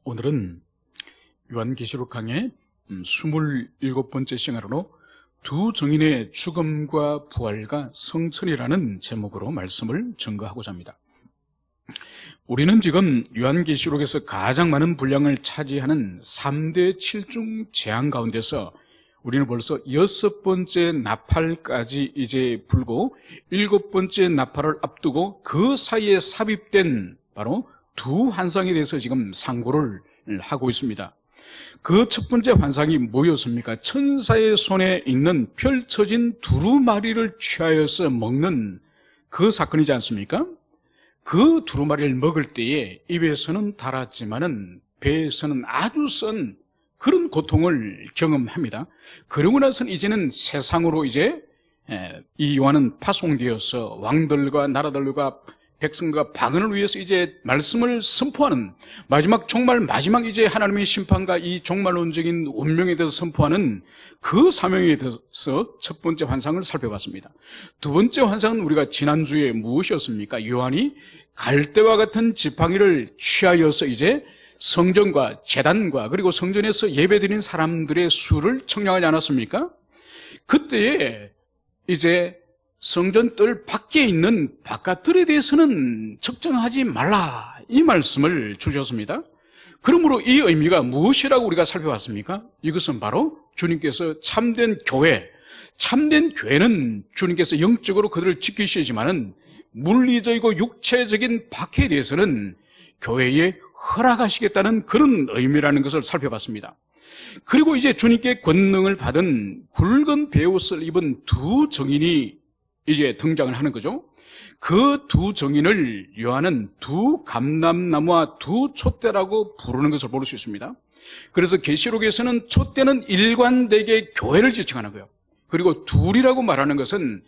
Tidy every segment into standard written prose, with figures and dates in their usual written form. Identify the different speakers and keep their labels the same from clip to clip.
Speaker 1: 오늘은 요한계시록 강의 27번째 시간으로 두 증인의 죽음과 부활과 성천이라는 제목으로 말씀을 증거하고자 합니다. 우리는 지금 요한계시록에서 가장 많은 분량을 차지하는 3대 7중 재앙 가운데서 우리는 벌써 6번째 나팔까지 이제 불고 7번째 나팔을 앞두고 그 사이에 삽입된 바로 두 환상에 대해서 지금 상고를 하고 있습니다. 그 첫 번째 환상이 뭐였습니까? 천사의 손에 있는 펼쳐진 두루마리를 취하여서 먹는 그 사건이지 않습니까? 그 두루마리를 먹을 때에 입에서는 달았지만은 배에서는 아주 쓴 그런 고통을 경험합니다. 그러고 나서는 이제는 세상으로 이제 이 요한은 파송되어서 왕들과 나라들과 백성과 박은을 위해서 이제 말씀을 선포하는 정말 마지막 이제 하나님의 심판과 이 종말론적인 운명에 대해서 선포하는 그 사명에 대해서 첫 번째 환상을 살펴봤습니다. 두 번째 환상은 우리가 지난주에 무엇이었습니까? 요한이 갈대와 같은 지팡이를 취하여서 이제 성전과 제단과 그리고 성전에서 예배드린 사람들의 수를 청량하지 않았습니까? 그때에 이제 성전 뜰 밖에 있는 바깥들에 대해서는 측정하지 말라 이 말씀을 주셨습니다. 그러므로 이 의미가 무엇이라고 우리가 살펴봤습니까? 이것은 바로 주님께서 참된 교회는 주님께서 영적으로 그들을 지키시지만은 물리적이고 육체적인 박해에 대해서는 교회에 허락하시겠다는 그런 의미라는 것을 살펴봤습니다. 그리고 이제 주님께 권능을 받은 굵은 베옷을 입은 두 증인이 이제 등장을 하는 거죠. 그 두 증인을 요한은 두 감람나무와 두 촛대라고 부르는 것을 볼 수 있습니다. 그래서 계시록에서는 촛대는 일관되게 교회를 지칭하는 거예요. 그리고 둘이라고 말하는 것은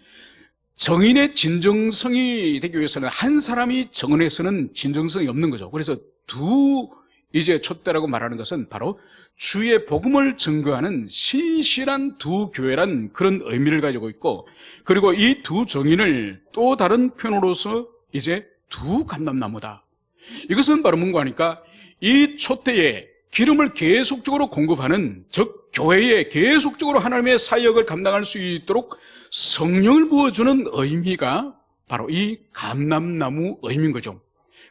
Speaker 1: 증인의 진정성이 되기 위해서는 한 사람이 증언해서는 진정성이 없는 거죠. 그래서 두 이제 촛대라고 말하는 것은 바로 주의 복음을 증거하는 신실한 두 교회란 그런 의미를 가지고 있고, 그리고 이 두 증인을 또 다른 표현으로서 이제 두 감람나무다. 이것은 바로 뭔가 하니까 이 촛대에 기름을 계속적으로 공급하는, 즉 교회에 계속적으로 하나님의 사역을 감당할 수 있도록 성령을 부어주는 의미가 바로 이 감람나무 의미인 거죠.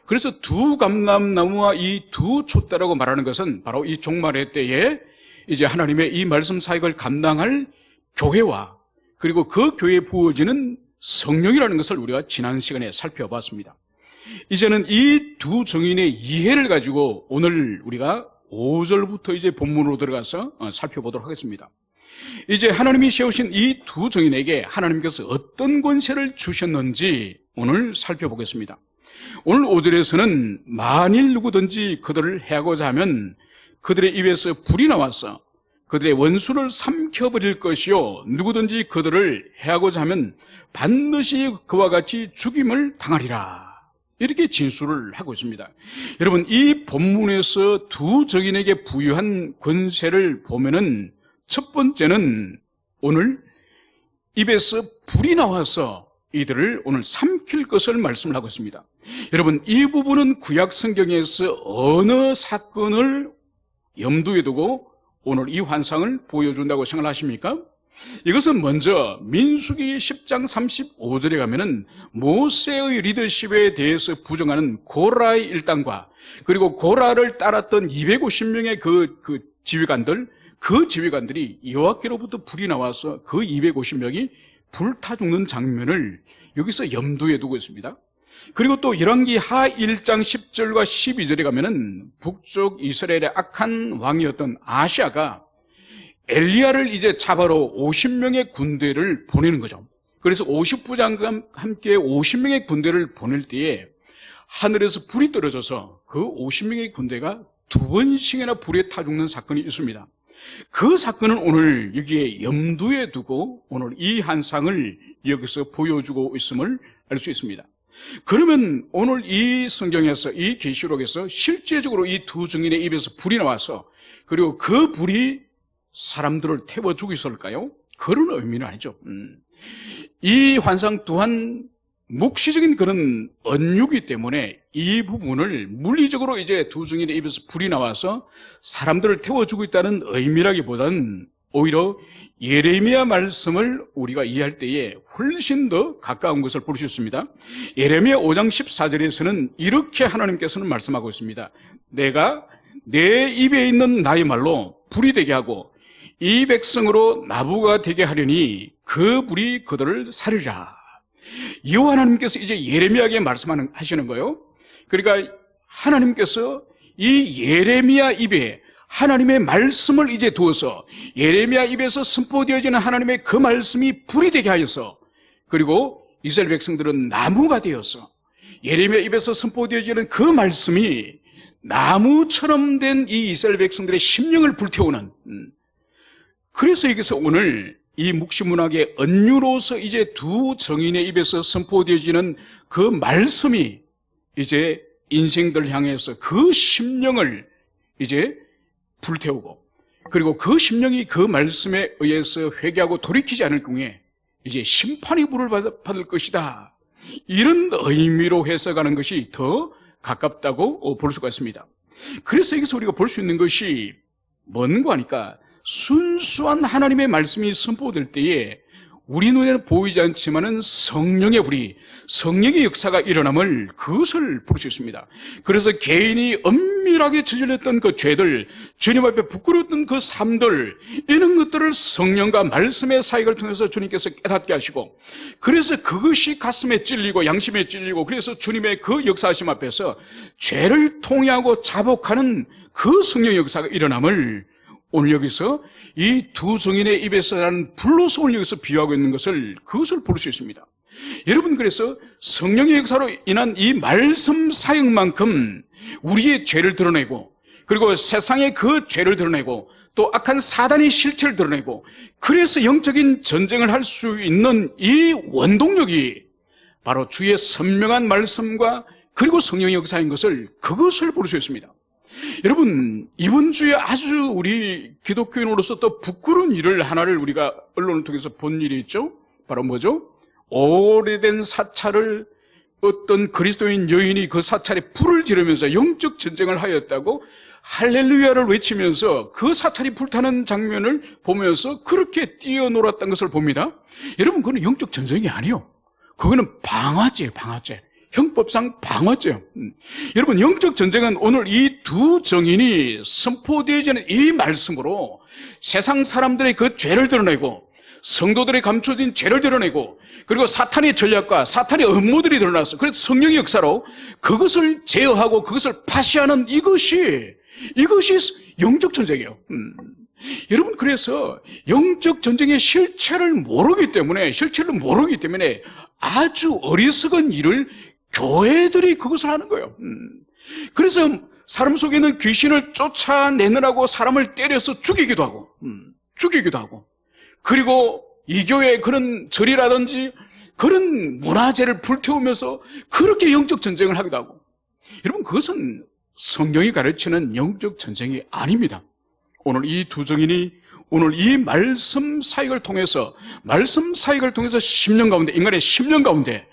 Speaker 1: 그래서 두 감람나무와 이 두 촛대라고 말하는 것은 바로 이 종말의 때에 이제 하나님의 이 말씀 사역을 감당할 교회와 그리고 그 교회에 부어지는 성령이라는 것을 우리가 지난 시간에 살펴봤습니다. 이제는 이 두 증인의 이해를 가지고 오늘 우리가 5절부터 이제 본문으로 들어가서 살펴보도록 하겠습니다. 이제 하나님이 세우신 이 두 증인에게 하나님께서 어떤 권세를 주셨는지 오늘 살펴보겠습니다. 오늘 5절에서는 만일 누구든지 그들을 해하고자 하면 그들의 입에서 불이 나와서 그들의 원수를 삼켜버릴 것이요, 누구든지 그들을 해하고자 하면 반드시 그와 같이 죽임을 당하리라, 이렇게 진술을 하고 있습니다. 여러분, 이 본문에서 두 증인에게 부여한 권세를 보면은 첫 번째는 오늘 입에서 불이 나와서 이들을 오늘 삼킬 것을 말씀을 하고 있습니다. 여러분, 이 부분은 구약 성경에서 어느 사건을 염두에 두고 오늘 이 환상을 보여준다고 생각하십니까? 이것은 먼저 민수기 10장 35절에 가면은 모세의 리더십에 대해서 부정하는 고라의 일당과 그리고 고라를 따랐던 250명의 그 지휘관들이 여호와께로부터 불이 나와서 그 250명이 불타 죽는 장면을 여기서 염두에 두고 있습니다. 그리고 또 열왕기 하 1장 10절과 12절에 가면은 북쪽 이스라엘의 악한 왕이었던 아시아가 엘리야를 이제 잡아러 50명의 군대를 보내는 거죠. 그래서 50부장과 함께 50명의 군대를 보낼 때에 하늘에서 불이 떨어져서 그 50명의 군대가 두 번씩이나 불에 타 죽는 사건이 있습니다. 그 사건은 오늘 여기에 염두에 두고 오늘 이 환상을 여기서 보여주고 있음을 알 수 있습니다. 그러면 오늘 이 성경에서, 이 계시록에서 실제적으로 이 두 증인의 입에서 불이 나와서 그리고 그 불이 사람들을 태워 죽였을까요? 그런 의미는 아니죠. 이 환상 또한 묵시적인 그런 언유기 때문에 이 부분을 물리적으로 이제 두 증인의 입에서 불이 나와서 사람들을 태워주고 있다는 의미라기보다는 오히려 예레미야 말씀을 우리가 이해할 때에 훨씬 더 가까운 것을 볼 수 있습니다. 예레미야 5장 14절에서는 이렇게 하나님께서는 말씀하고 있습니다. 내가 내 입에 있는 나의 말로 불이 되게 하고 이 백성으로 나부가 되게 하려니 그 불이 그들을 살리라. 여호와 하나님께서 이제 예레미야에게 말씀하시는 거예요. 그러니까 하나님께서 이 예레미야 입에 하나님의 말씀을 이제 두어서 예레미야 입에서 선포되어지는 하나님의 그 말씀이 불이 되게 하여서, 그리고 이스라엘 백성들은 나무가 되어서 예레미야 입에서 선포되어지는 그 말씀이 나무처럼 된 이 이스라엘 백성들의 심령을 불태우는, 그래서 여기서 오늘 이 묵시문학의 언유로서 이제 두 정인의 입에서 선포되어지는 그 말씀이 이제 인생들 향해서 그 심령을 이제 불태우고, 그리고 그 심령이 그 말씀에 의해서 회개하고 돌이키지 않을 경우에 이제 심판의 불을 받을 것이다. 이런 의미로 해석하는 것이 더 가깝다고 볼 수가 있습니다. 그래서 여기서 우리가 볼 수 있는 것이 뭔가 하니까 순수한 하나님의 말씀이 선포될 때에 우리 눈에는 보이지 않지만은 성령의 불이, 성령의 역사가 일어남을 그것을 볼 수 있습니다. 그래서 개인이 엄밀하게 저질렀던 그 죄들, 주님 앞에 부끄러웠던 그 삶들, 이런 것들을 성령과 말씀의 사역을 통해서 주님께서 깨닫게 하시고, 그래서 그것이 가슴에 찔리고 양심에 찔리고, 그래서 주님의 그 역사하심 앞에서 죄를 통회하고 자복하는 그 성령의 역사가 일어남을 오늘 여기서 이 두 정인의 입에서 나는 불로서 오늘 여기서 비유하고 있는 것을, 그것을 볼 수 있습니다. 여러분, 그래서 성령의 역사로 인한 이 말씀 사역만큼 우리의 죄를 드러내고, 그리고 세상의 그 죄를 드러내고, 또 악한 사단의 실체를 드러내고, 그래서 영적인 전쟁을 할 수 있는 이 원동력이 바로 주의 선명한 말씀과 그리고 성령의 역사인 것을, 그것을 볼 수 있습니다. 여러분, 이번 주에 아주 우리 기독교인으로서 또 부끄러운 일을 하나를 우리가 언론을 통해서 본 일이 있죠. 바로 뭐죠? 오래된 사찰을 어떤 그리스도인 여인이 그 사찰에 불을 지르면서 영적 전쟁을 하였다고 할렐루야를 외치면서 그 사찰이 불타는 장면을 보면서 그렇게 뛰어놀았던 것을 봅니다. 여러분, 그건 영적 전쟁이 아니에요. 그거는 방화죄예요, 방화죄. 형법상 방화죄요. 여러분, 영적 전쟁은 오늘 이 두 정인이 선포되어지는 이 말씀으로 세상 사람들의 그 죄를 드러내고, 성도들의 감춰진 죄를 드러내고, 그리고 사탄의 전략과 사탄의 음모들이 드러나서, 그래서 성령의 역사로 그것을 제어하고 그것을 파시하는 이것이 영적 전쟁이에요. 여러분, 그래서 영적 전쟁의 실체를 모르기 때문에 아주 어리석은 일을 교회들이 그것을 하는 거예요. 그래서 사람 속에 있는 귀신을 쫓아내느라고 사람을 때려서 죽이기도 하고, 그리고 이 교회에 그런 절이라든지 그런 문화재를 불태우면서 그렇게 영적 전쟁을 하기도 하고, 여러분, 그것은 성경이 가르치는 영적 전쟁이 아닙니다. 오늘 이 두 정인이 오늘 이 말씀 사역을 통해서 10년 가운데, 인간의 10년 가운데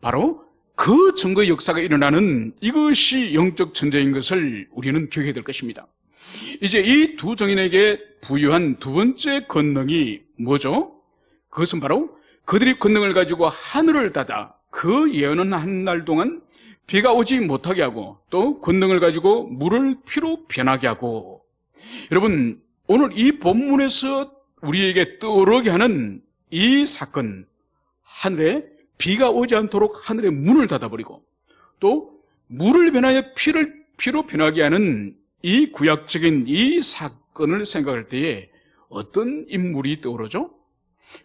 Speaker 1: 바로 그 증거의 역사가 일어나는 이것이 영적 전쟁인 것을 우리는 기억해야 될 것입니다. 이제 이 두 정인에게 부유한 두 번째 권능이 뭐죠? 그것은 바로 그들이 권능을 가지고 하늘을 닫아 그 예언은 한 날 동안 비가 오지 못하게 하고, 또 권능을 가지고 물을 피로 변하게 하고. 여러분, 오늘 이 본문에서 우리에게 떠오르게 하는 이 사건, 하늘에 비가 오지 않도록 하늘의 문을 닫아버리고, 또 물을 변하여 피로 변하게 하는 이 구약적인 이 사건을 생각할 때에 어떤 인물이 떠오르죠?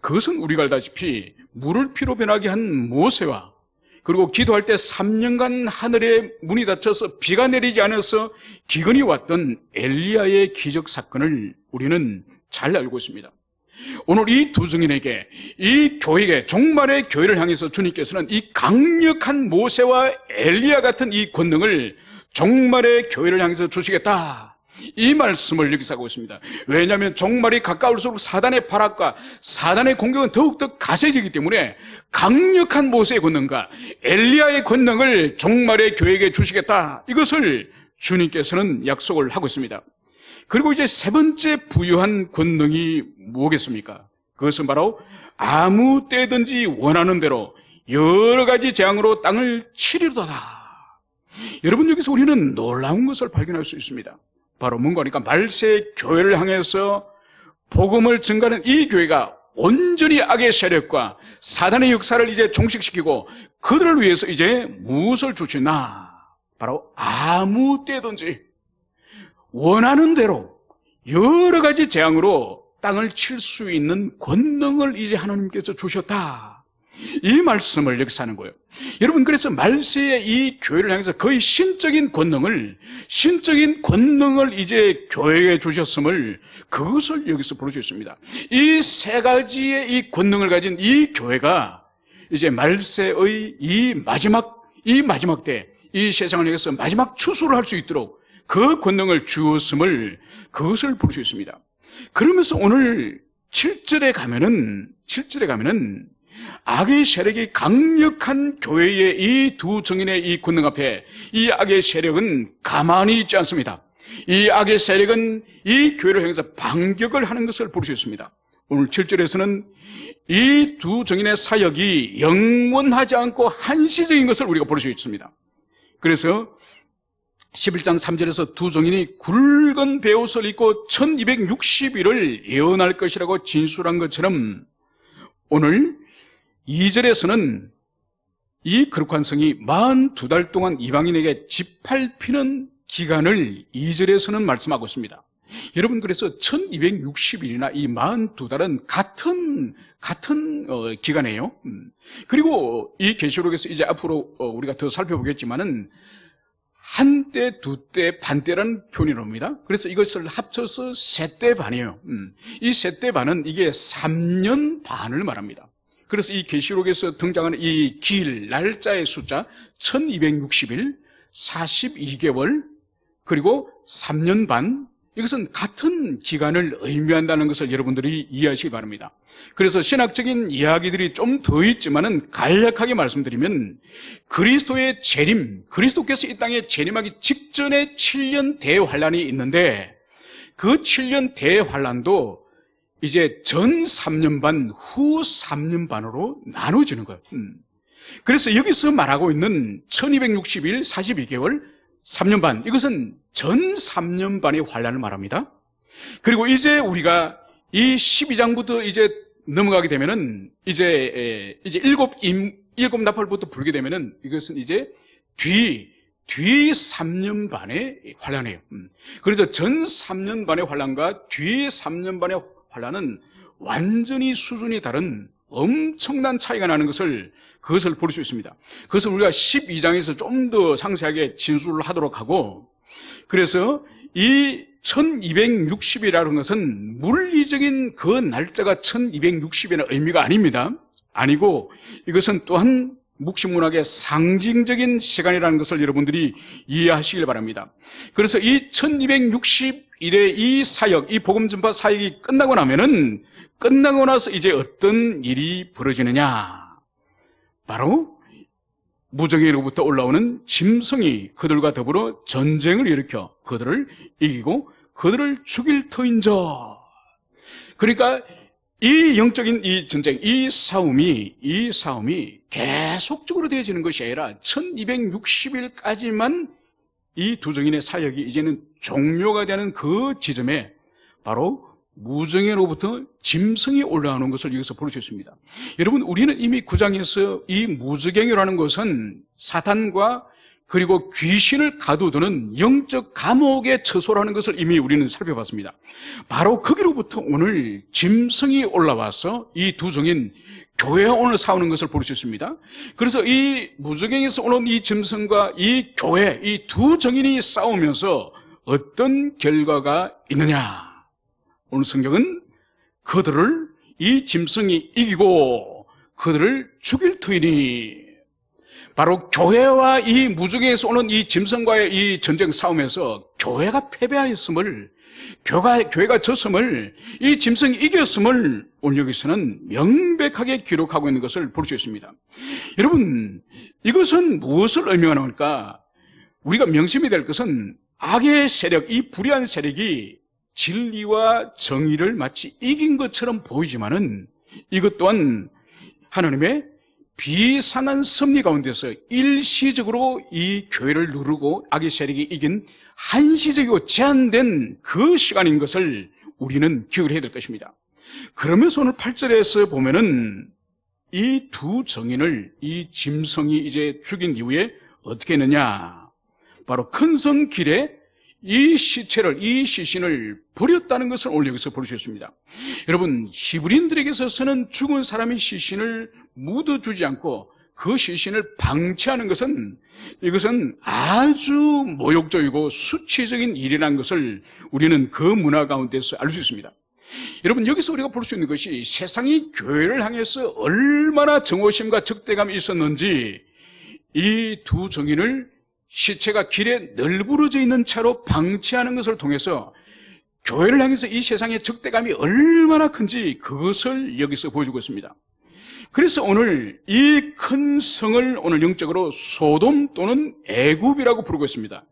Speaker 1: 그것은 우리가 알다시피 물을 피로 변하게 한 모세와, 그리고 기도할 때 3년간 하늘의 문이 닫혀서 비가 내리지 않아서 기근이 왔던 엘리야의 기적 사건을 우리는 잘 알고 있습니다. 오늘 이 두 증인에게, 이 교회에, 종말의 교회를 향해서 주님께서는 이 강력한 모세와 엘리야 같은 이 권능을 종말의 교회를 향해서 주시겠다, 이 말씀을 여기서 하고 있습니다. 왜냐하면 종말이 가까울수록 사단의 발악과 사단의 공격은 더욱더 가세지기 때문에 강력한 모세의 권능과 엘리야의 권능을 종말의 교회에게 주시겠다. 이것을 주님께서는 약속을 하고 있습니다. 그리고 이제 세 번째 부여한 권능이 뭐겠습니까? 그것은 바로 아무 때든지 원하는 대로 여러 가지 재앙으로 땅을 치리로다. 여러분, 여기서 우리는 놀라운 것을 발견할 수 있습니다. 바로 뭔가 하니까 말세의 교회를 향해서 복음을 증가하는 이 교회가 온전히 악의 세력과 사단의 역사를 이제 종식시키고 그들을 위해서 이제 무엇을 주시나? 바로 아무 때든지 원하는 대로 여러 가지 재앙으로 땅을 칠 수 있는 권능을 이제 하나님께서 주셨다. 이 말씀을 여기서 하는 거예요. 여러분, 그래서 말세의 이 교회를 향해서 거의 신적인 권능을 이제 교회에 주셨음을 그것을 여기서 볼 수 있습니다. 이 세 가지의 이 권능을 가진 이 교회가 이제 말세의 이 마지막 때 이 세상을 향해서 마지막 추수를 할 수 있도록 그 권능을 주었음을 그것을 볼 수 있습니다. 그러면서 오늘 7절에 가면은 악의 세력이 강력한 교회의 이 두 정인의 이 권능 앞에 이 악의 세력은 가만히 있지 않습니다. 이 악의 세력은 이 교회를 향해서 반격을 하는 것을 볼 수 있습니다. 오늘 7절에서는 이 두 정인의 사역이 영원하지 않고 한시적인 것을 우리가 볼 수 있습니다. 그래서 11장 3절에서 두 정인이 굵은 베옷을 입고 1260일을 예언할 것이라고 진술한 것처럼 오늘 2절에서는 이 거룩한 성이 42달 동안 이방인에게 짓밟히는 기간을 2절에서는 말씀하고 있습니다. 여러분, 그래서 1260일이나 이 42달은 같은 기간이에요. 그리고 이 계시록에서 이제 앞으로 우리가 더 살펴보겠지만은 한때, 두때, 반때라는 표현이 나옵니다. 그래서 이것을 합쳐서 세때 반이에요. 이 세때 반은 이게 3년 반을 말합니다. 그래서 이 계시록에서 등장하는 이 길, 날짜의 숫자 1260일, 42개월, 그리고 3년 반, 이것은 같은 기간을 의미한다는 것을 여러분들이 이해하시기 바랍니다. 그래서 신학적인 이야기들이 좀 더 있지만은 간략하게 말씀드리면 그리스도의 재림, 그리스도께서 이 땅에 재림하기 직전에 7년 대환란이 있는데 그 7년 대환란도 이제 전 3년 반, 후 3년 반으로 나눠지는 거예요. 그래서 여기서 말하고 있는 1260일, 42개월, 3년 반, 이것은 전 3년 반의 환란을 말합니다. 그리고 이제 우리가 이 12장부터 이제 넘어가게 되면은 이제 일곱 나팔부터 불게 되면은 이것은 이제 뒤 3년 반의 환란이에요. 그래서 전 3년 반의 환란과 뒤 3년 반의 환란은 완전히 수준이 다른 엄청난 차이가 나는 것을 그것을 볼 수 있습니다. 그것을 우리가 12장에서 좀 더 상세하게 진술을 하도록 하고, 그래서 이 1260이라는 것은 물리적인 그 날짜가 1260이라는 의미가 아닙니다. 아니고 이것은 또한 묵시문학의 상징적인 시간이라는 것을 여러분들이 이해하시길 바랍니다. 그래서 이 1260일의 이 사역, 이 복음 전파 사역이 끝나고 나서 이제 어떤 일이 벌어지느냐? 바로 무정에로부터 올라오는 짐승이 그들과 더불어 전쟁을 일으켜 그들을 이기고 그들을 죽일 터인저. 그러니까 이 영적인 이 전쟁, 이 싸움이 계속적으로 되어지는 것이 아니라 1260일까지만 이 두 정인의 사역이 이제는 종료가 되는 그 지점에 바로 무정에로부터 짐승이 올라오는 것을 여기서 볼 수 있습니다. 여러분, 우리는 이미 9장에서 이 무저갱이라는 것은 사탄과 그리고 귀신을 가두두는 영적 감옥의 처소라는 것을 이미 우리는 살펴봤습니다. 바로 거기로부터 오늘 짐승이 올라와서 이 두 정인 교회와 오늘 싸우는 것을 볼 수 있습니다. 그래서 이 무저갱에서 오는 이 짐승과 이 교회, 이 두 정인이 싸우면서 어떤 결과가 있느냐? 오늘 성경은 이 짐승이 이기고 그들을 죽일 터이니, 바로 교회와 이 무적에서 오는 이 짐승과의 이 전쟁 싸움에서 교회가 패배하였음을, 교회가 졌음을, 이 짐승이 이겼음을 오늘 여기서는 명백하게 기록하고 있는 것을 볼 수 있습니다. 여러분, 이것은 무엇을 의미하는 걸까? 우리가 명심해야 될 것은 악의 세력, 이 불의한 세력이 진리와 정의를 마치 이긴 것처럼 보이지만은 이것 또한 하나님의 비상한 섭리 가운데서 일시적으로 이 교회를 누르고 악의 세력이 이긴 한시적이고 제한된 그 시간인 것을 우리는 기억을 해야 될 것입니다. 그러면서 오늘 8절에서 보면은 이 두 정인을 이 짐승이 이제 죽인 이후에 어떻게 했느냐? 바로 큰 성 길에 이 시체를, 이 시신을 버렸다는 것을 오늘 여기서 볼 수 있습니다. 여러분, 히브리인들에게서는 죽은 사람의 시신을 묻어주지 않고 그 시신을 방치하는 것은, 이것은 아주 모욕적이고 수치적인 일이라는 것을 우리는 그 문화 가운데서 알 수 있습니다. 여러분, 여기서 우리가 볼 수 있는 것이 세상이 교회를 향해서 얼마나 정오심과 적대감이 있었는지, 이 두 정인을 시체가 길에 널브러져 있는 차로 방치하는 것을 통해서 교회를 향해서 이 세상의 적대감이 얼마나 큰지 그것을 여기서 보여주고 있습니다. 그래서 오늘 이 큰 성을 오늘 영적으로 소돔 또는 애굽이라고 부르고 있습니다.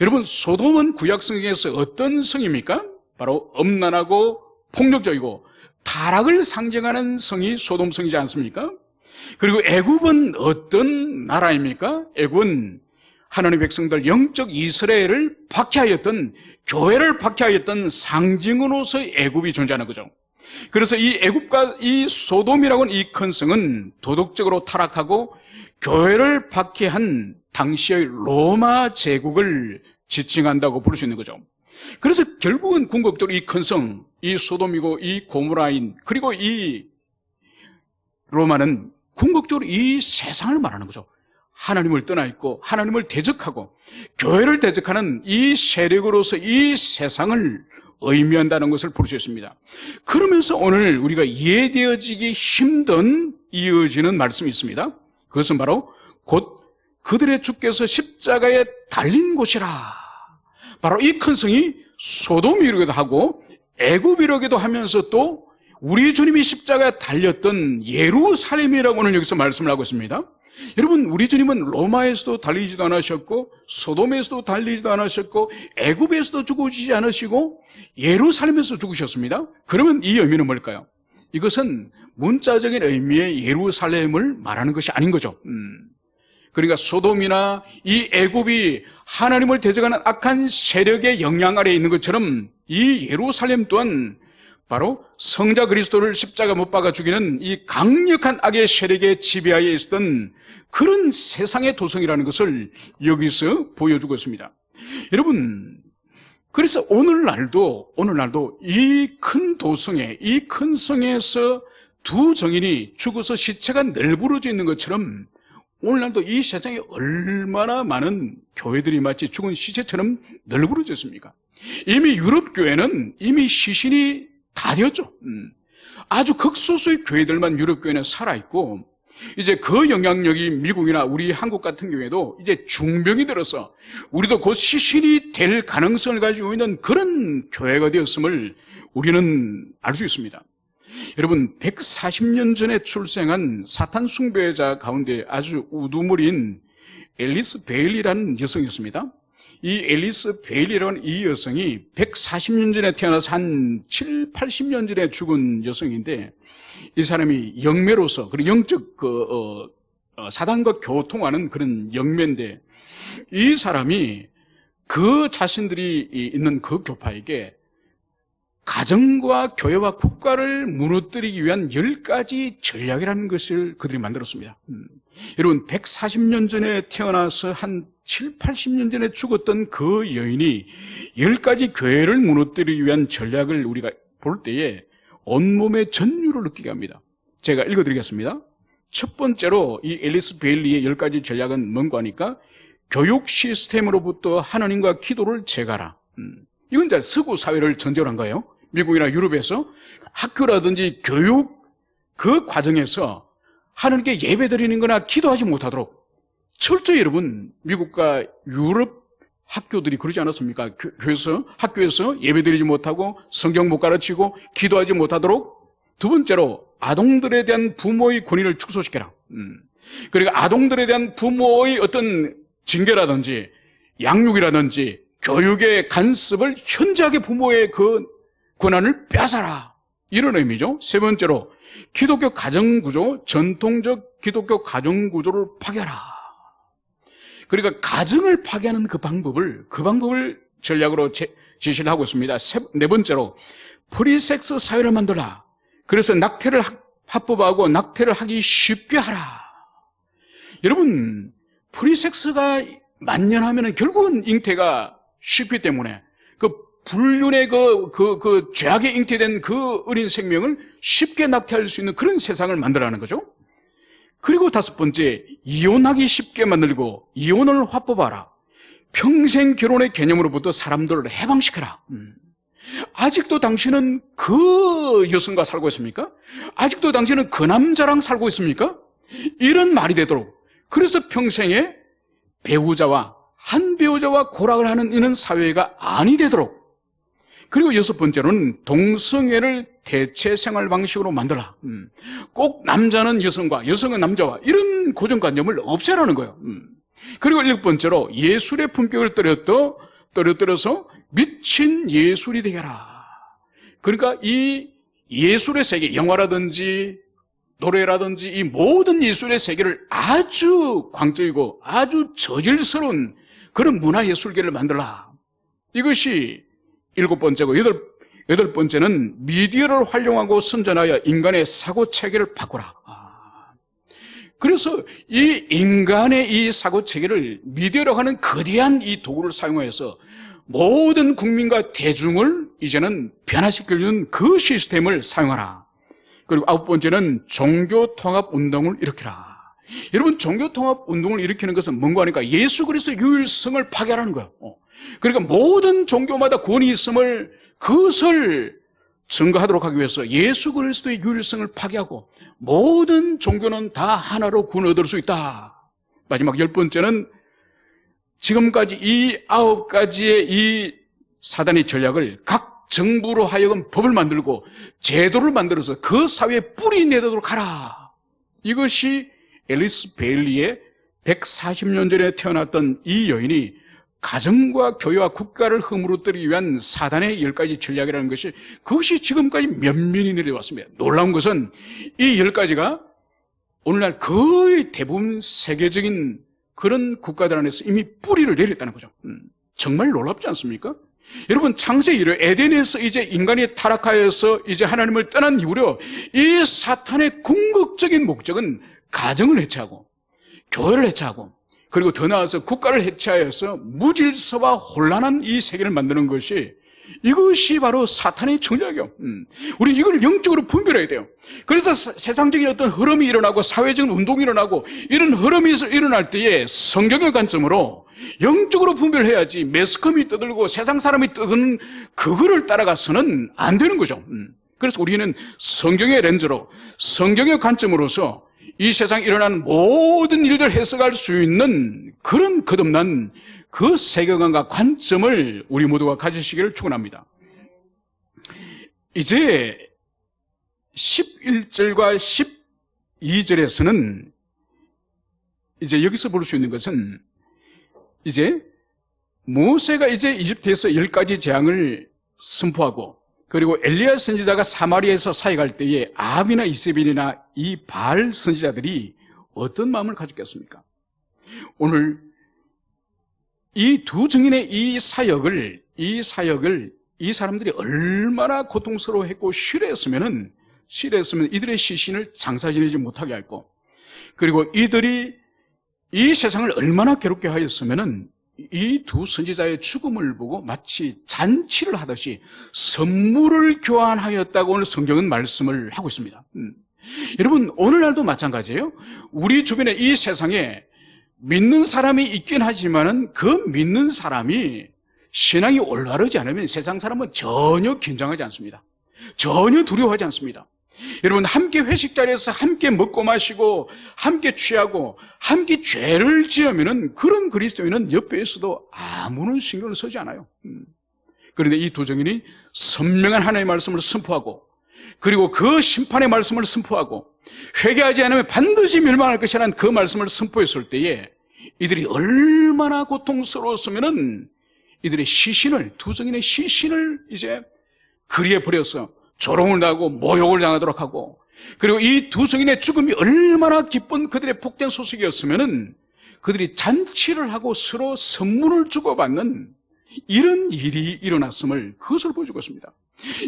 Speaker 1: 여러분, 소돔은 구약성경에서 어떤 성입니까? 바로 엄난하고 폭력적이고 타락을 상징하는 성이 소돔성이지 않습니까? 그리고 애굽은 어떤 나라입니까? 애굽은 하나님의 백성들 영적 이스라엘을 박해하였던, 교회를 박해하였던 상징으로서 애굽이 존재하는 거죠. 그래서 이 애굽과 이 소돔이라고 하는 이 큰 성은 도덕적으로 타락하고 교회를 박해한 당시의 로마 제국을 지칭한다고 볼 수 있는 거죠. 그래서 결국은 궁극적으로 이 큰 성, 이 소돔이고 이 고모라인, 그리고 이 로마는 궁극적으로 이 세상을 말하는 거죠. 하나님을 떠나 있고 하나님을 대적하고 교회를 대적하는 이 세력으로서 이 세상을 의미한다는 것을 볼 수 있습니다. 그러면서 오늘 우리가 이해되어지기 힘든 이어지는 말씀이 있습니다. 그것은 바로 곧 그들의 주께서 십자가에 달린 곳이라. 바로 이 큰 성이 소돔이라고도 하고 애굽이라고도 하면서 또 우리 주님이 십자가에 달렸던 예루살렘이라고 오늘 여기서 말씀을 하고 있습니다. 여러분, 우리 주님은 로마에서도 달리지도 않으셨고 소돔에서도 달리지도 않으셨고 애굽에서도 죽으시지 않으시고 예루살렘에서 죽으셨습니다. 그러면 이 의미는 뭘까요? 이것은 문자적인 의미의 예루살렘을 말하는 것이 아닌 거죠. 그러니까 소돔이나 이 애굽이 하나님을 대적하는 악한 세력의 영향 아래에 있는 것처럼 이 예루살렘 또한 바로 성자 그리스도를 십자가 못 박아 죽이는 이 강력한 악의 세력의 지배하에 있었던 그런 세상의 도성이라는 것을 여기서 보여주고 있습니다. 여러분, 그래서 오늘날도 이 큰 도성에, 이 큰 성에서 두 정인이 죽어서 시체가 널브러져 있는 것처럼 오늘날도 이 세상에 얼마나 많은 교회들이 마치 죽은 시체처럼 널브러졌습니까? 이미 유럽 교회는 이미 시신이 다 되었죠. 아주 극소수의 교회들만 유럽 교회는 살아있고, 이제 그 영향력이 미국이나 우리 한국 같은 경우에도 이제 중병이 들어서 우리도 곧 시신이 될 가능성을 가지고 있는 그런 교회가 되었음을 우리는 알 수 있습니다. 여러분, 140년 전에 출생한 사탄 숭배자 가운데 아주 우두머리인 앨리스 베일리라는 여성이 있습니다. 이 앨리스 베일리라는 이 여성이 140년 전에 태어나서 한 7, 80년 전에 죽은 여성인데, 이 사람이 영매로서, 그리고 영적 사단과 교통하는 그런 영매인데, 이 사람이 그 자신들이 있는 그 교파에게 가정과 교회와 국가를 무너뜨리기 위한 10가지 전략이라는 것을 그들이 만들었습니다. 여러분, 140년 전에 태어나서 한 7, 80년 전에 죽었던 그 여인이 10가지 교회를 무너뜨리기 위한 전략을 우리가 볼 때에 온몸의 전율을 느끼게 합니다. 제가 읽어드리겠습니다. 첫 번째로 이 앨리스 베일리의 10가지 전략은 뭔가 하니까 교육 시스템으로부터 하나님과 기도를 제거하라. 이건 이제 서구 사회를 전제로 한 거예요. 미국이나 유럽에서 학교라든지 교육 그 과정에서 하나님께 예배드리는 거나 기도하지 못하도록 철저히 여러분, 미국과 유럽 학교들이 그러지 않았습니까? 학교에서 예배드리지 못하고 성경 못 가르치고 기도하지 못하도록. 두 번째로 아동들에 대한 부모의 권위를 축소시켜라. 그리고 아동들에 대한 부모의 어떤 징계라든지 양육이라든지 교육의 간섭을 현저하게 부모의 그 권한을 빼앗아라. 이런 의미죠. 세 번째로 기독교 가정구조, 전통적 기독교 가정구조를 파괴하라. 그러니까 가정을 파괴하는 그 방법을 전략으로 제시를 하고 있습니다. 네 번째로 프리섹스 사회를 만들라. 그래서 낙태를 합법화하고 낙태를 하기 쉽게 하라. 여러분, 프리섹스가 만연하면 결국은 잉태가 쉽기 때문에 그 불륜의 그 죄악에 잉태된 그 어린 생명을 쉽게 낙태할 수 있는 그런 세상을 만들라는 거죠. 그리고 다섯 번째, 이혼하기 쉽게 만들고 이혼을 합법화하라. 평생 결혼의 개념으로부터 사람들을 해방시켜라. 아직도 당신은 그 여성과 살고 있습니까? 아직도 당신은 그 남자랑 살고 있습니까? 이런 말이 되도록. 그래서 평생에 한 배우자와 고락을 하는 이런 사회가 아니 되도록. 그리고 여섯 번째로는 동성애를 대체 생활 방식으로 만들라. 꼭 남자는 여성과 여성은 남자와 이런 고정관념을 없애라는 거예요. 그리고 일곱 번째로 예술의 품격을 떨어뜨려서 미친 예술이 되게 하라. 그러니까 이 예술의 세계, 영화라든지 노래라든지 이 모든 예술의 세계를 아주 광적이고 아주 저질스러운 그런 문화예술계를 만들라. 이것이 일곱 번째고, 여덟 번째는 미디어를 활용하고 선전하여 인간의 사고체계를 바꾸라. 그래서 이 인간의 이 사고체계를 미디어라고 하는 거대한 이 도구를 사용해서 모든 국민과 대중을 이제는 변화시키는 그 시스템을 사용하라. 그리고 아홉 번째는 종교통합운동을 일으키라. 여러분, 종교통합운동을 일으키는 것은 뭔가 하니까 예수 그리스도의 유일성을 파괴하라는 거예요. 그러니까 모든 종교마다 구원이 있음을 그것을 증거하도록 하기 위해서 예수 그리스도의 유일성을 파괴하고 모든 종교는 다 하나로 구원을 얻을 수 있다. 마지막 열 번째는 지금까지 이 아홉 가지의 이 사단의 전략을 각 정부로 하여금 법을 만들고 제도를 만들어서 그 사회에 뿌리 내도록 하라. 이것이 앨리스 베일리의 140년 전에 태어났던 이 여인이 가정과 교회와 국가를 허물어뜨리기 위한 사단의 10가지 전략이라는 것이 그것이 지금까지 면면이 내려왔습니다. 놀라운 것은 이 10가지가 오늘날 거의 대부분 세계적인 그런 국가들 안에서 이미 뿌리를 내렸다는 거죠. 정말 놀랍지 않습니까? 여러분, 창세 이래 에덴에서 이제 인간이 타락하여서 이제 하나님을 떠난 이후로 이 사탄의 궁극적인 목적은 가정을 해체하고 교회를 해체하고 그리고 더 나아가서 국가를 해체하여서 무질서와 혼란한 이 세계를 만드는 것이 이것이 바로 사탄의 전략이에요. 우리 이걸 영적으로 분별해야 돼요. 그래서 세상적인 어떤 흐름이 일어나고 사회적인 운동이 일어나고 이런 흐름이 일어날 때에 성경의 관점으로 영적으로 분별해야지 매스컴이 떠들고 세상 사람이 떠드는 그거를 따라가서는 안 되는 거죠. 그래서 우리는 성경의 렌즈로 성경의 관점으로서 이 세상에 일어나는 모든 일들 해석할 수 있는 그런 거듭난 그 세계관과 관점을 우리 모두가 가지시기를 축원합니다. 이제 11절과 12절에서는 이제 여기서 볼 수 있는 것은 이제 모세가 이제 이집트에서 10가지 재앙을 선포하고 그리고 엘리야 선지자가 사마리아에서 사역할 때에 아합이나 이세벨이나 이 바알 선지자들이 어떤 마음을 가졌겠습니까? 오늘 이 두 증인의 이 사역을 이 사람들이 얼마나 고통스러워했고 싫어했으면 이들의 시신을 장사 지내지 못하게 했고 그리고 이들이 이 세상을 얼마나 괴롭게 하였으면 이 두 선지자의 죽음을 보고 마치 잔치를 하듯이 선물을 교환하였다고 오늘 성경은 말씀을 하고 있습니다. 여러분, 오늘날도 마찬가지예요. 우리 주변에 이 세상에 믿는 사람이 있긴 하지만은 그 믿는 사람이 신앙이 올바르지 않으면 세상 사람은 전혀 긴장하지 않습니다. 전혀 두려워하지 않습니다. 여러분, 함께 회식 자리에서 함께 먹고 마시고 함께 취하고 함께 죄를 지으면은 그런 그리스도인은 옆에 있어도 아무런 신경을 쓰지 않아요. 그런데 이 두 정인이 선명한 하나님의 말씀을 선포하고, 그리고 그 심판의 말씀을 선포하고, 회개하지 않으면 반드시 멸망할 것이라는 그 말씀을 선포했을 때에 이들이 얼마나 고통스러웠으면은 이들의 시신을, 두 정인의 시신을 이제 그리에 버려서 조롱을 당하고 모욕을 당하도록 하고, 그리고 이 두 성인의 죽음이 얼마나 기쁜 그들의 복된 소식이었으면은 그들이 잔치를 하고 서로 선물을 주고받는 이런 일이 일어났음을, 그것을 보여주고 있습니다.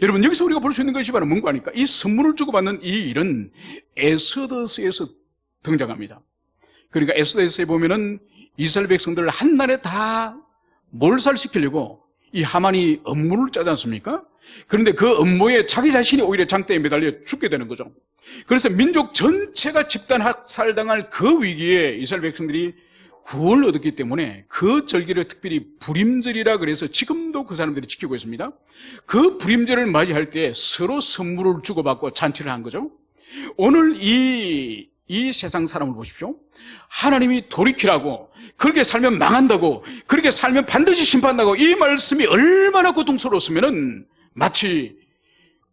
Speaker 1: 여러분, 여기서 우리가 볼 수 있는 것이 바로 뭔가 하니까 이 선물을 주고받는 이 일은 에스더서에서 등장합니다. 그러니까 에스더서에 보면은 이스라엘 백성들을 한날에 다 몰살시키려고 이 하만이 업무를 짜지 않습니까? 그런데 그 업무에 자기 자신이 오히려 장대에 매달려 죽게 되는 거죠. 그래서 민족 전체가 집단 학살당할 그 위기에 이스라엘 백성들이 구원을 얻었기 때문에 그 절기를 특별히 불임절이라 그래서 지금도 그 사람들이 지키고 있습니다. 그 불임절을 맞이할 때 서로 선물을 주고받고 잔치를 한 거죠. 오늘 이 세상 사람을 보십시오. 하나님이 돌이키라고, 그렇게 살면 망한다고, 그렇게 살면 반드시 심판한다고, 이 말씀이 얼마나 고통스러웠으면은 마치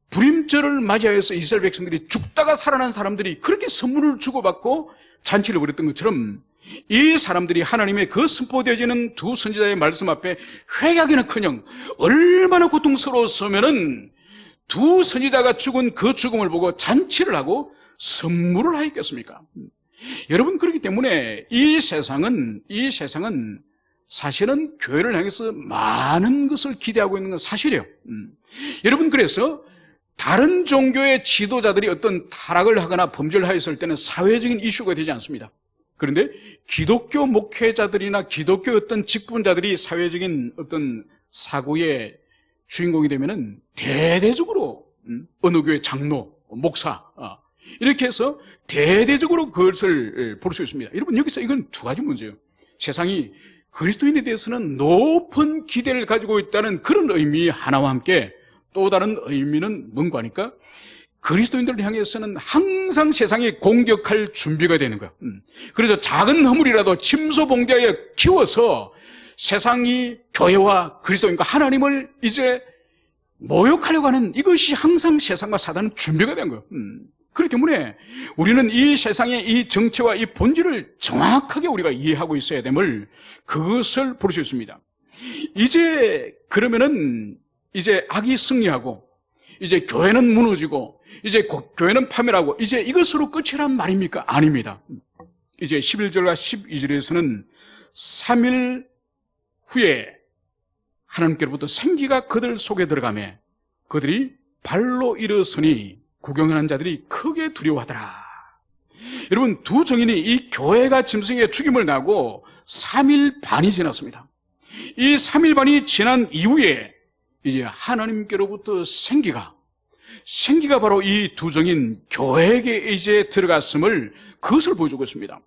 Speaker 1: 불임절을 맞이하여서 이스라엘 백성들이 죽다가 살아난 사람들이 그렇게 선물을 주고받고 잔치를 벌였던 것처럼 이 사람들이 하나님의 그 선포되어지는 두 선지자의 말씀 앞에 회개하기는커녕 얼마나 고통스러웠으면은 두 선지자가 죽은 그 죽음을 보고 잔치를 하고 선물을 하였겠습니까? 여러분, 그렇기 때문에 이 세상은 사실은 교회를 향해서 많은 것을 기대하고 있는 건 사실이에요. 여러분, 그래서 다른 종교의 지도자들이 어떤 타락을 하거나 범죄를 하였을 때는 사회적인 이슈가 되지 않습니다. 그런데 기독교 목회자들이나 기독교 어떤 직분자들이 사회적인 어떤 사고의 주인공이 되면은 대대적으로 어느 교회 장로, 목사 이렇게 해서 대대적으로 그것을 볼 수 있습니다. 여러분, 여기서 이건 두 가지 문제예요. 세상이 그리스도인에 대해서는 높은 기대를 가지고 있다는 그런 의미 하나와 함께 또 다른 의미는 뭔가 하니까 그리스도인들을 향해서는 항상 세상이 공격할 준비가 되는 거예요. 그래서 작은 허물이라도 침소봉대하여 키워서 세상이 교회와 그리스도인과 하나님을 이제 모욕하려고 하는, 이것이 항상 세상과 사단은 준비가 된 거예요. 그렇기 때문에 우리는 이 세상의 이 정체와 이 본질을 정확하게 우리가 이해하고 있어야 됨을, 그것을 볼 수 있습니다. 이제 그러면은 이제 악이 승리하고 이제 교회는 무너지고 이제 교회는 파멸하고 이제 이것으로 끝이란 말입니까? 아닙니다. 이제 11절과 12절에서는 3일 후에 하나님께로부터 생기가 그들 속에 들어가매 그들이 발로 일어서니 구경하는 자들이 크게 두려워하더라. 여러분, 두 정인이 이 교회가 짐승의 죽임을 나고 3일 반이 지났습니다. 이 3일 반이 지난 이후에 이제 하나님께로부터 생기가 바로 이 두 정인 교회에게 이제 들어갔음을, 그것을 보여주고 있습니다.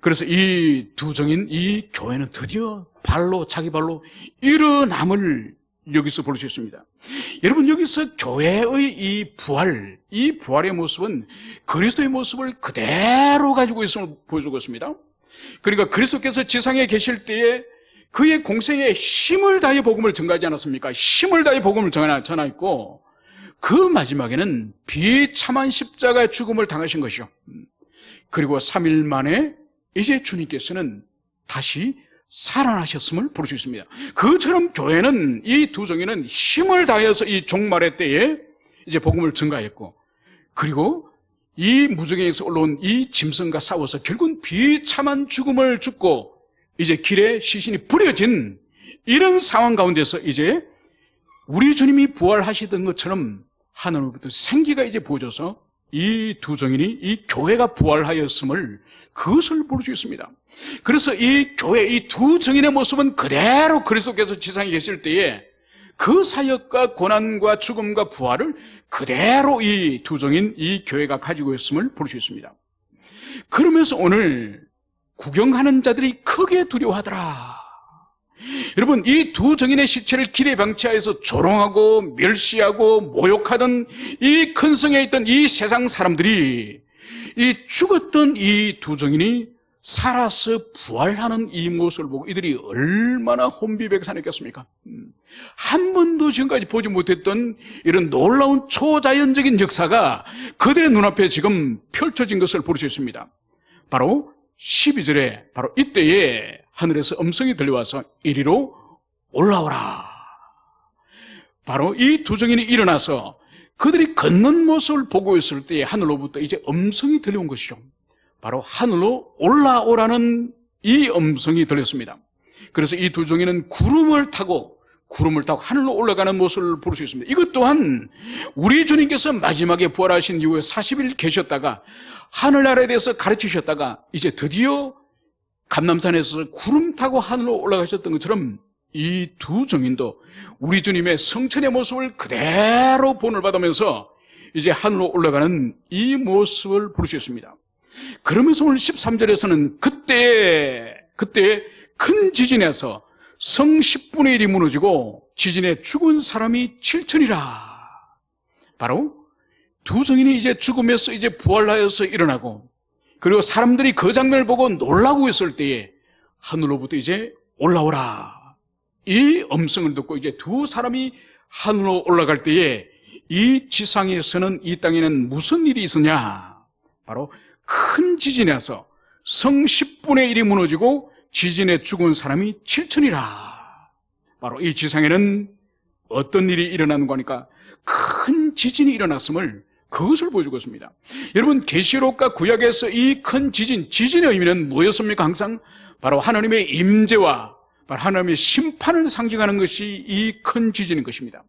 Speaker 1: 그래서 이 두 정인, 이 교회는 드디어 자기 발로 일어남을 여기서 볼 수 있습니다. 여러분, 여기서 교회의 이 부활의 모습은 그리스도의 모습을 그대로 가지고 있음을 보여주고 있습니다. 그러니까 그리스도께서 지상에 계실 때에 그의 공생에 힘을 다해 복음을 전가하지 않았습니까? 힘을 다해 복음을 전하였고, 그 마지막에는 비참한 십자가의 죽음을 당하신 것이요. 그리고 3일 만에 이제 주님께서는 다시 살아나셨음을 볼 수 있습니다. 그처럼 교회는, 이 두 정인은 힘을 다해서 이 종말의 때에 이제 복음을 전가했고, 그리고 이 무저갱에서 올라온 이 짐승과 싸워서 결국은 비참한 죽음을 죽고 이제 길에 시신이 버려진 이런 상황 가운데서 이제 우리 주님이 부활하시던 것처럼 하늘로부터 생기가 이제 부어져서 이 두 정인이, 이 교회가 부활하였음을, 그것을 볼 수 있습니다. 그래서 이 교회, 이 두 정인의 모습은 그대로 그리스도께서 지상에 계실 때에 그 사역과 고난과 죽음과 부활을 그대로 이 두 정인, 이 교회가 가지고 있음을 볼 수 있습니다. 그러면서 오늘 구경하는 자들이 크게 두려워하더라. 여러분, 이 두 정인의 시체를 길의 방치하에서 조롱하고 멸시하고 모욕하던 이 큰 성에 있던 이 세상 사람들이 이 죽었던 이 두 정인이 살아서 부활하는 이 모습을 보고 이들이 얼마나 혼비백산했겠습니까? 한 번도 지금까지 보지 못했던 이런 놀라운 초자연적인 역사가 그들의 눈앞에 지금 펼쳐진 것을 볼 수 있습니다. 바로 12절에 바로 이때에 하늘에서 음성이 들려와서 이리로 올라오라. 바로 이 두 정인이 일어나서 그들이 걷는 모습을 보고 있을 때에 하늘로부터 이제 음성이 들려온 것이죠. 바로 하늘로 올라오라는 이 음성이 들렸습니다. 그래서 이 두 정인은 구름을 타고 하늘로 올라가는 모습을 볼 수 있습니다. 이것 또한 우리 주님께서 마지막에 부활하신 이후에 40일 계셨다가 하늘나라에 대해서 가르치셨다가 이제 드디어 감람산에서 구름 타고 하늘로 올라가셨던 것처럼 이 두 정인도 우리 주님의 성천의 모습을 그대로 본을 받으면서 이제 하늘로 올라가는 이 모습을 볼 수 있습니다. 그러면서 오늘 13절에서는 그때 큰 지진에서 성 10분의 1이 무너지고 지진에 죽은 사람이 7천이라. 바로 두 정인이 이제 죽으면서 이제 부활하여서 일어나고, 그리고 사람들이 그 장면을 보고 놀라고 있을 때에 하늘로부터 이제 올라오라. 이 음성을 듣고 이제 두 사람이 하늘로 올라갈 때에 이 지상에서는, 이 땅에는 무슨 일이 있었냐? 바로 큰 지진에서 성 10분의 1이 무너지고 지진에 죽은 사람이 7천이라. 바로 이 지상에는 어떤 일이 일어나는가 하니까 큰 지진이 일어났음을, 그것을 보여주고 있습니다. 여러분, 계시록과 구약에서 이 큰 지진의 의미는 뭐였습니까? 항상 바로 하나님의 임재와 바로 하나님의 심판을 상징하는 것이 이 큰 지진인 것입니다.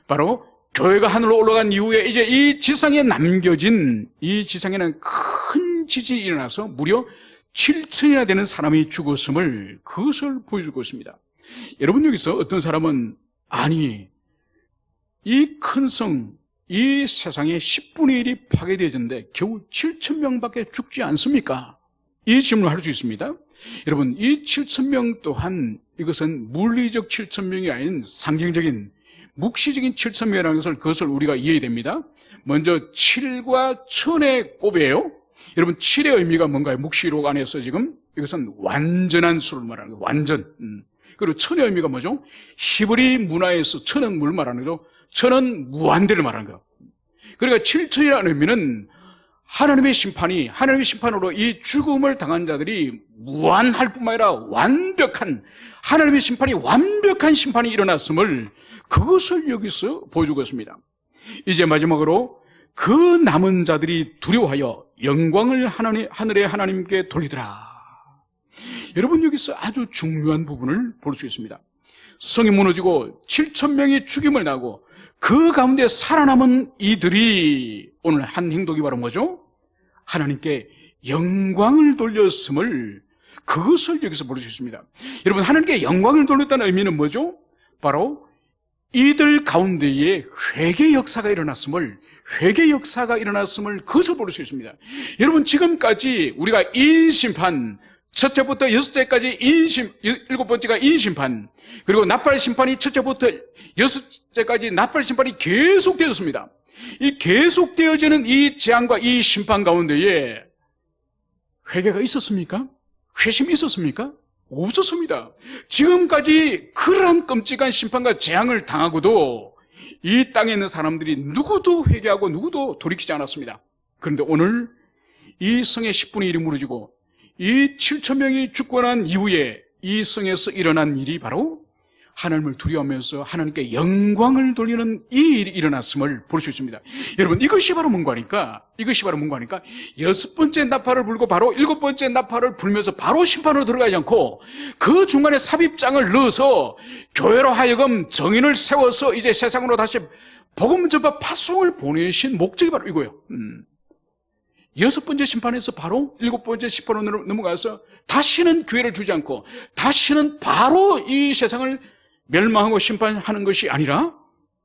Speaker 1: 바로 교회가 하늘로 올라간 이후에 이제 이 지상에 남겨진, 이 지상에는 큰 지진이 일어나서 무려 7천이나 되는 사람이 죽었음을, 그것을 보여주고 있습니다. 여러분, 여기서 어떤 사람은 아니, 이 큰 성, 이 세상에 10분의 1이 파괴되어졌는데 겨우 7천 명밖에 죽지 않습니까? 이 질문을 할 수 있습니다. 여러분, 이 7천 명 또한 이것은 물리적 7천 명이 아닌 상징적인 묵시적인 7천 명이라는 것을, 그것을 우리가 이해해야 됩니다. 먼저 7과 천의 곱이에요. 여러분, 7의 의미가 뭔가요? 묵시록 안에서 지금 이것은 완전한 수를 말하는 거예요. 완전. 그리고 천의 의미가 뭐죠? 히브리 문화에서 천은 뭘 말하는 거죠? 천은 무한대를 말하는 거예요. 그러니까 7천이라는 의미는 하나님의 심판으로 이 죽음을 당한 자들이 무한할 뿐만 아니라 완벽한, 하나님의 심판이, 완벽한 심판이 일어났음을, 그것을 여기서 보여주고 있습니다. 이제 마지막으로 그 남은 자들이 두려워하여 영광을 하늘의 하나님께 돌리더라. 여러분, 여기서 아주 중요한 부분을 볼 수 있습니다. 성이 무너지고 7천 명이 죽임을 당하고 그 가운데 살아남은 이들이 오늘 한 행동이 바로 뭐죠? 하나님께 영광을 돌렸음을, 그것을 여기서 볼 수 있습니다. 여러분, 하나님께 영광을 돌렸다는 의미는 뭐죠? 바로 이들 가운데에 회개 역사가 일어났음을, 그것을 볼 수 있습니다. 여러분, 지금까지 우리가 인심판, 첫째부터 여섯째까지 일곱 번째가 인심판, 그리고 납발 심판이 첫째부터 여섯째까지 납발 심판이 계속되었습니다. 이 계속되어지는 이 재앙과 이 심판 가운데에 회개가 있었습니까? 회심이 있었습니까? 없었습니다. 지금까지 그러한 끔찍한 심판과 재앙을 당하고도 이 땅에 있는 사람들이 누구도 회개하고 누구도 돌이키지 않았습니다. 그런데 오늘 이 성의 10분의 1이 무너지고 이 7천 명이 죽고 난 이후에 이 성에서 일어난 일이 바로 하나님을 두려워하면서 하나님께 영광을 돌리는 이 일이 일어났음을 볼 수 있습니다. 여러분, 이것이 바로 뭔가 하니까 여섯 번째 나팔을 불고 바로 일곱 번째 나팔을 불면서 바로 심판으로 들어가지 않고 그 중간에 삽입장을 넣어서 교회로 하여금 정인을 세워서 이제 세상으로 다시 복음 전파 파송을 보내신 목적이 바로 이거예요. 여섯 번째 심판에서 바로 일곱 번째 심판으로 넘어가서 다시는 기회를 주지 않고 다시는 바로 이 세상을 멸망하고 심판하는 것이 아니라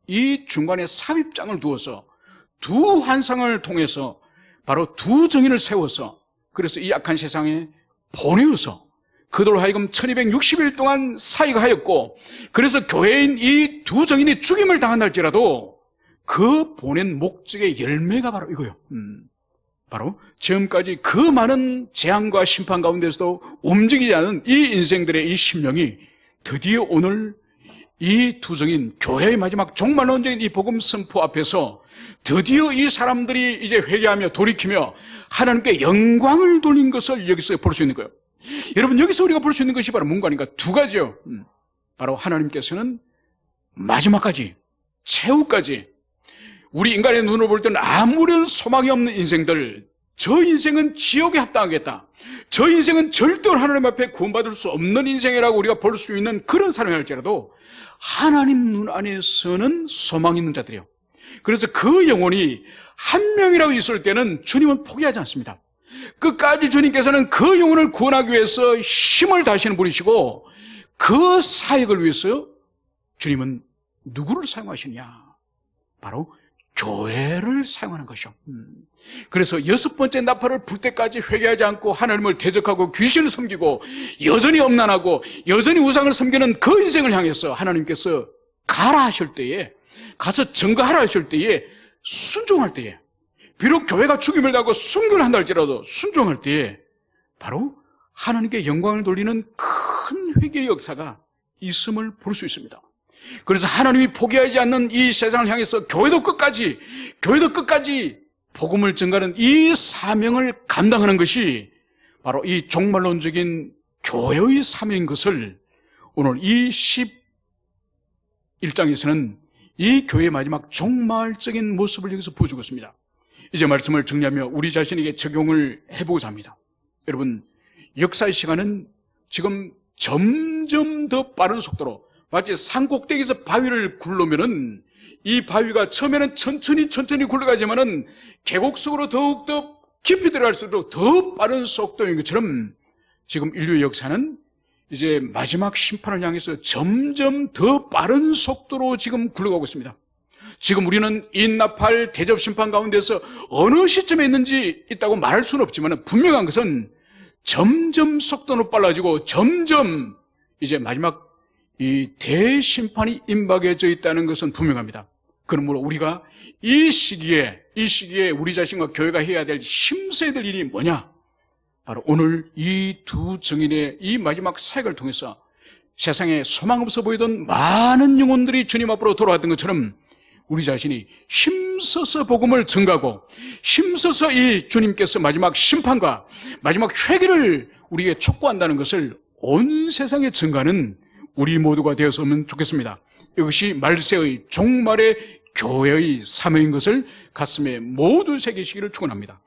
Speaker 1: 이 중간에 삽입장을 두어서 두 환상을 통해서 바로 두 정인을 세워서, 그래서 이 악한 세상에 보내어서 그들로 하여금 1260일 동안 사이가 하였고, 그래서 교회인 이 두 정인이 죽임을 당한다 할지라도 그 보낸 목적의 열매가 바로 이거예요. 바로 지금까지 그 많은 재앙과 심판 가운데서도 움직이지 않은 이 인생들의 이 심령이 드디어 오늘 이 두 정인 교회의 마지막 종말론적인 이 복음 선포 앞에서 드디어 이 사람들이 이제 회개하며 돌이키며 하나님께 영광을 돌린 것을 여기서 볼 수 있는 거예요. 여러분, 여기서 우리가 볼 수 있는 것이 바로 뭔가 하니까 두 가지요. 바로 하나님께서는 마지막까지, 최후까지 우리 인간의 눈으로 볼 때는 아무런 소망이 없는 인생들, 저 인생은 지옥에 합당하겠다, 저 인생은 절대로 하나님 앞에 구원받을 수 없는 인생이라고 우리가 볼 수 있는 그런 사람이 할지라도 하나님 눈 안에서는 소망 있는 자들이에요. 그래서 그 영혼이 한 명이라도 있을 때는 주님은 포기하지 않습니다. 끝까지 주님께서는 그 영혼을 구원하기 위해서 힘을 다하시는 분이시고, 그 사역을 위해서 주님은 누구를 사용하시느냐? 바로 교회를 사용하는 것이죠. 그래서 여섯 번째 나팔을 불 때까지 회개하지 않고 하나님을 대적하고 귀신을 섬기고 여전히 엄난하고 여전히 우상을 섬기는 그 인생을 향해서 하나님께서 가라 하실 때에, 가서 증거하라 하실 때에 순종할 때에, 비록 교회가 죽임을 당하고 순교를 한다 할지라도 순종할 때에 바로 하나님께 영광을 돌리는 큰 회개의 역사가 있음을 볼 수 있습니다. 그래서 하나님이 포기하지 않는 이 세상을 향해서 교회도 끝까지 복음을 전가하는 이 사명을 감당하는 것이 바로 이 종말론적인 교회의 사명인 것을 오늘 이 11장에서는 이 교회의 마지막 종말적인 모습을 여기서 보여주고 있습니다. 이제 말씀을 정리하며 우리 자신에게 적용을 해보고자 합니다. 여러분, 역사의 시간은 지금 점점 더 빠른 속도로, 마치 산꼭대기에서 바위를 굴르면은 이 바위가 처음에는 천천히 굴러가지만은 계곡 속으로 더욱더 깊이 들어갈수록 더 빠른 속도인 것처럼 지금 인류의 역사는 이제 마지막 심판을 향해서 점점 더 빠른 속도로 지금 굴러가고 있습니다. 지금 우리는 인나팔 대접 심판 가운데서 어느 시점에 있다고 말할 수는 없지만 분명한 것은 점점 속도는 빨라지고 점점 이제 마지막 이 대심판이 임박해져 있다는 것은 분명합니다. 그러므로 우리가 이 시기에 우리 자신과 교회가 해야 될 힘써야 될 일이 뭐냐? 바로 오늘 이 두 증인의 이 마지막 사역을 통해서 세상에 소망 없어 보이던 많은 영혼들이 주님 앞으로 돌아왔던 것처럼 우리 자신이 힘써서 복음을 전가하고 힘써서 이 주님께서 마지막 심판과 마지막 회개를 우리에게 촉구한다는 것을 온 세상에 전가하는 우리 모두가 되었으면 좋겠습니다. 이것이 말세의 종말의 교회의 사명인 것을 가슴에 모두 새기시기를 축원합니다.